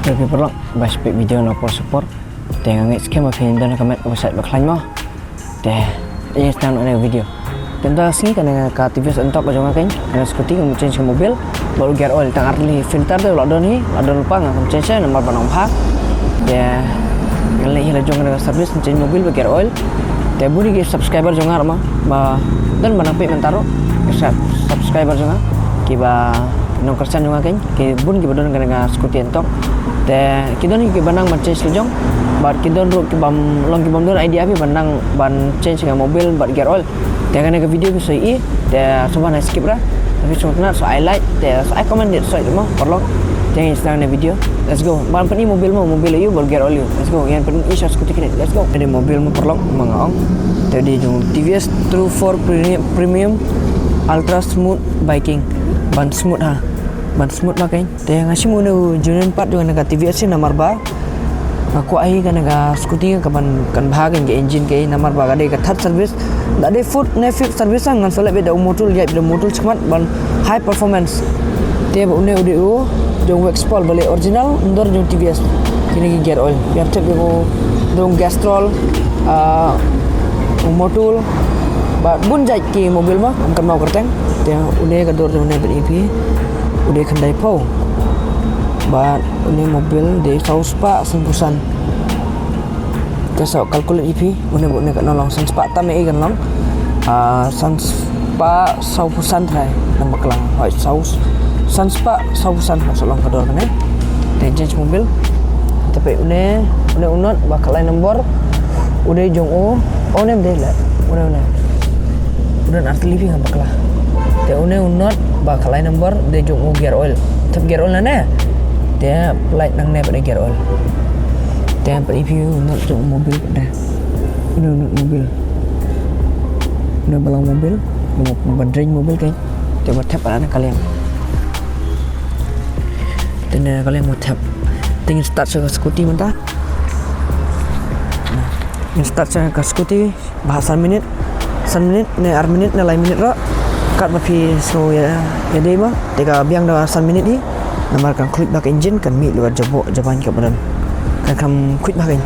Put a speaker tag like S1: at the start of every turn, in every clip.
S1: Tapi perlu baspek video nak support. Tengah ngit skema pindah nak komen website berkelain mah. Ini sedang nak video. Tentang sini kan dengan Ka TVS Ntorq Ha jong kan. Ka Scooty Change Mobil baru gear oil tang arli filter tu lado ni lado lupa ngam change nomor banong ha. Dia ngelih hila jong dengan servis change mobil gear oil. Dia budi ke subscriber jong mah dan banang Peit mentaro subscriber jong kiba nong kersan jong kan. Ki bun ki badon dengan Scooty Ntorq. Dia kita ni ki banang change jong. But kita dulu long dulu idea api ban change dengan mobil buat gear oil. Dia kena ke video bisa dia semua nak skip lah. Tapi cuma so I like dia so I recommended so itu mah perlu jangan sedang video. Let's go. Ban penting mobil you buat gear oil you. Let's go. Yang penting is Scooty kini. Let's go. Ada mobil mu perlu mengaong. Tadi jom TVS True 4 Premium Ultra Smooth Biking. Ban smooth ha. Ban smooth makin. Dia ngasih mu Junior 4 juga dengan TVS ni nomor ba. Aku ai kan dengan Scooty kan bahagian ke engine ke nomor ba ada ke third service. Ada food ne fifth service ngan solat beda motor lihat beda motor cemat ban high performance. Dia une udah jong expol balik original ndor jong TVS. Kini gear oil. Biar cek ko jong gastrol motor ba bun jai ki mobil mah kan mau kerteng. Dia une ka dor jong ne EP. Udah kendai pau. Ba ini mobil di Sauspa sempusan. Kasau kalkulat EP, une kat nolong Sauspa tam kan long. Sauspa Saupusan try nama kelang. Hoi Sauspa Saupusan masuk long kedor kan. Change mobil. Tapi une unot bakal lain nombor. Udah jong ne bela. Udah arti living apa kelah. Te une unot bakal lain nombor de jong gear oil. Tapi gear oil na dia light nang ne pada gear oil. Dia review nak jong mobil dah. Ini mobil. Ini balang mobil, bandring mobil kan. Dia buat tap ada kalian. Dan kalian mau tap. Tinggal start Ka Scooty mentah. Nah, start Ka Scooty bahasa minit. 1 minit, ne ar minit, ne lain minit ro. Kat mapi so ya deh mah. Teka biang dah 1 minit ni. Namar kan klik bak engine kan mi luar jabok jaban ke badan. Kan kam klik bak engine.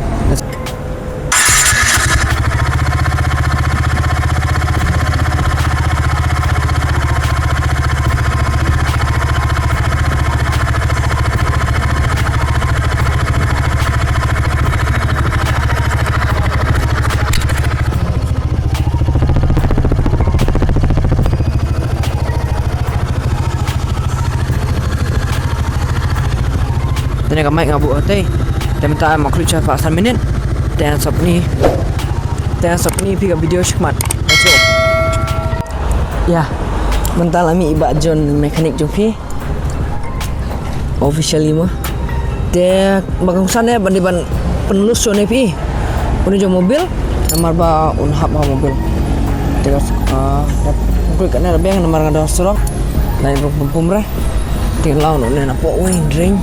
S1: Tanya kamai ngabu hati. Dia minta mau klik cepat 1 minit. Dan sop ni pergi video shikmat. Let's go. Ya, mental kami ibak John mekanik jumpi. Officially mah. Dia bagang sana ban penelus so ni pi. Uni jom mobil, nomor ba unhap mobil. Dia klik kan ada bang nomor ngada serok. Lain pum reh. Dia lawan ni nak pok wing drink.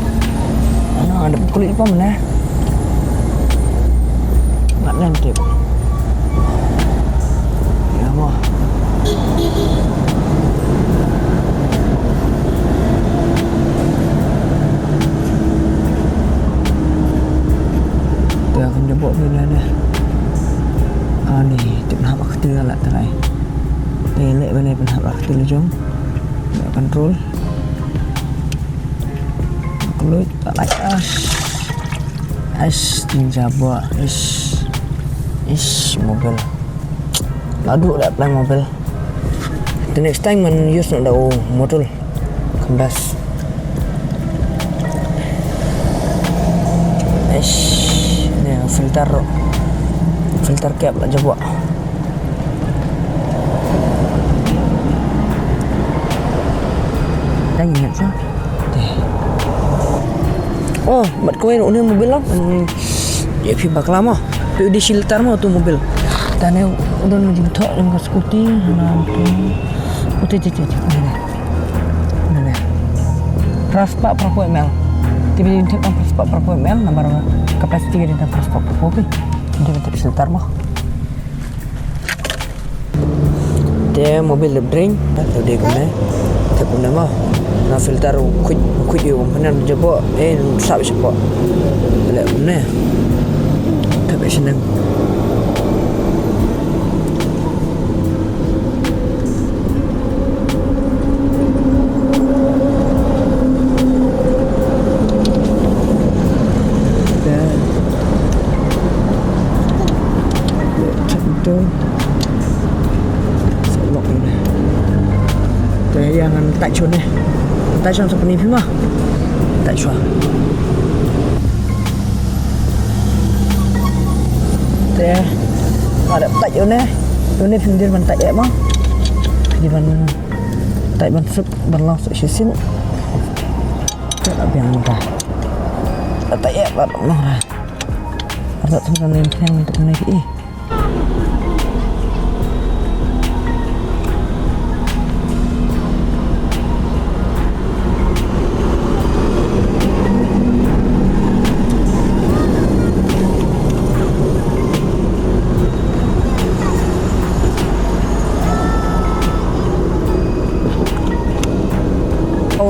S1: Ada kulit apa mana? Nggak nanti. Ya mah. Dia akan jebok bila dah. Ni tip nak aku tinggal lah terai. Elek balik pun nak aku tinggal jom. Dia control. Kulit tak like tinjabak mobil laduk dah plan mobil. The next time man use nak dah motor kembas ni filter cap lah jabak. Dah ingat sah. Oh, mat koin ni mobil lah. Ya pi bak lama. Tu di filter mah tu mobil. Dan ni udah macam tu dengan Scooty. Uti. Nah. Praspa berapa ml? Tiba-tiba tentang praspa berapa ml? Nomor kapasiti kita praspa berapa? Dia kita filter mah. Dia mobil lebring. Atau dia guna. pun nama na filter kuit yo panen jebo sab sepo le ne tapi senang jangan tak cun tak cun seperti ni mah tak cun teh ada tak cun ini pinggir man tak mah pinggir man tak man sub berlang sesin tak ada yang mudah tak lah ada teman yang untuk naik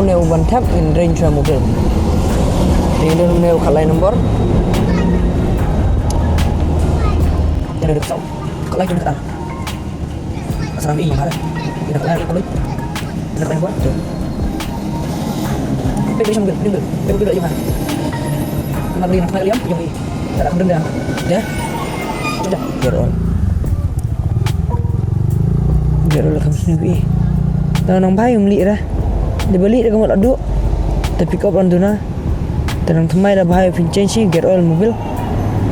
S1: nêu Rukom Thep Change Mobil. Ini nêu kalai nombor. Jangan dekat sau. Kalai cuma datang. Asal iing ada. Tidak kalai kalai. Tidak kalai buat. Peit bisa mobil, mobil. Peit mobil lagi mana? Nak beli nak liam, jom iing. Tak ada dendam. Ya. Sudah. Gerol kamu sendiri. Nah, nang bai beli dah. Dia beli dia kamu tak duduk. Tapi kau pun tu na. Tenang temai dah bahaya fin change gerol mobil.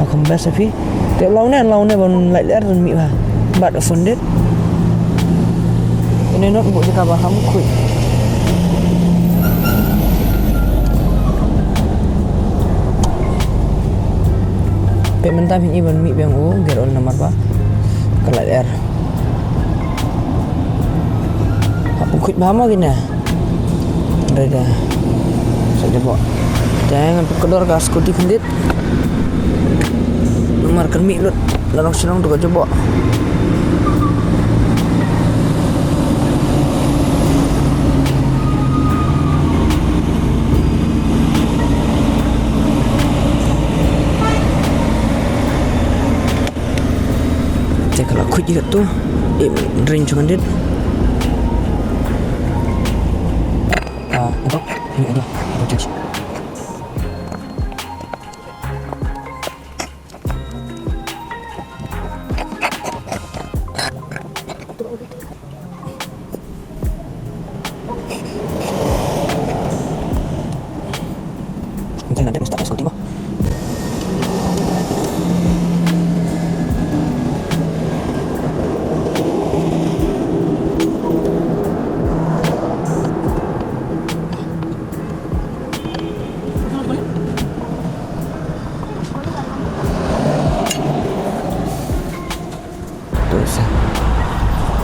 S1: Aku biasa fi. Tiap launnya pun light air dan mi bah. Bat funded. Ini not buat jika bah kamu kuit. Payment time ini pun mi yang gerol nomor bah. Ke light air. Aku kuit bah mah gini. Dah. Saya coba. Jangan kedor Ka Scooty Ntorq Ha. Nomor kermik lut. Larang senang tu coba. Cek kalau kuit juga tu. Range Ntorq Ha. Untuk ini aja, change. Mungkin nanti mesti Scooty mah.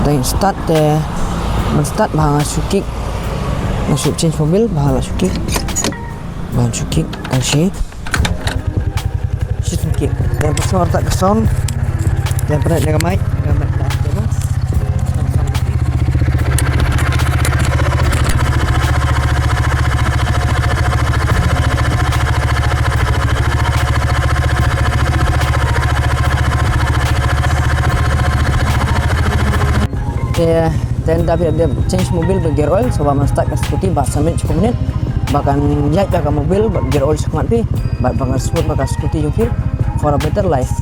S1: Dan start men-start bahan sukik masuk change mobil bahan sukik alsi sukik dan pasal tak keson dan pernah jaga mic dan tapi dia change mobil bergear oil sebab start Ka Scooty bahasa menit cukup menit bahkan jat jaga mobil bergear oil semat pi bahkan smooth Ka Scooty jungkir for a better life.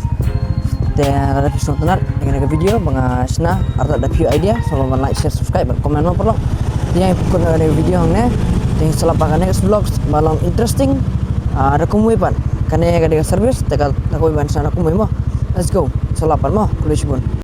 S1: Dan ada episode tenar dengan video banga sena arta ada few idea sama like share subscribe komen no perlu dia ikut ada video hangnya dan selapakan next vlog malam interesting ada kumuipan karena ada service tak kau ban sana kumuimo let's go selapan mo kulis pun